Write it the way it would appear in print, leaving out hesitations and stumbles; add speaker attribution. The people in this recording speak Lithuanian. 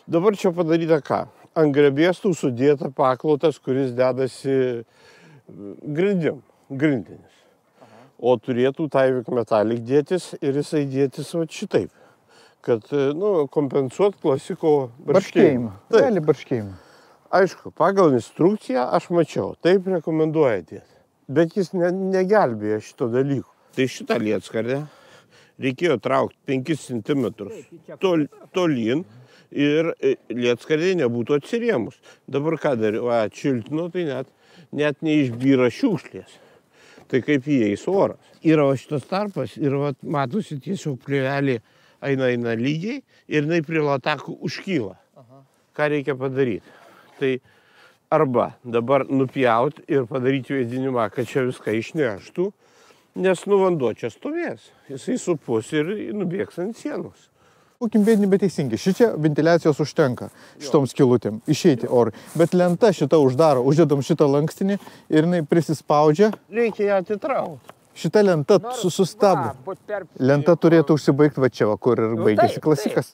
Speaker 1: Dabar čia padaryta ką? Ant grebėstų sudėta paklotas, kuris dedasi grindinis. O turėtų Tyvek Metallic dėtis ir jisai dėtis va šitaip, kad kompensuot klasiko barškėjimą.
Speaker 2: Gali barškėjimą.
Speaker 1: Aišku, pagal instrukciją aš mačiau, taip rekomenduoja dėti. Bet jis negelbėja šito dalyko. Tai šitą lietskardę reikėjo traukti 5 cm tolyn ir lietskardė nebūtų atsirėmus. Dabar ką dariau, atšiltino, tai net neišbyra šiukšlės. Tai kaip įeis oras. Yra šitas tarpas ir matosi tiesiog plėvelė eina lygiai ir jinai prie latakų užkyla. Ką reikia padaryti? Tai arba dabar nupjauti ir padaryti vėdinimą, kad čia viską išneštų, nes vanduo čia stovės. Jisai supus ir nubėgs ant sienos.
Speaker 2: Būkim bėdini, bet teisingi. Šičia ventiliacijos užtenka šitom skylutėm išeiti orui. Bet lenta šita uždaro, uždedam šitą lankstinį ir jinai prisispaudžia.
Speaker 1: Reikia ją atitraukti.
Speaker 2: Šita lenta sustabdo. Lenta turėtų užsibaigti va čia, kur ir baigėsi klasikas.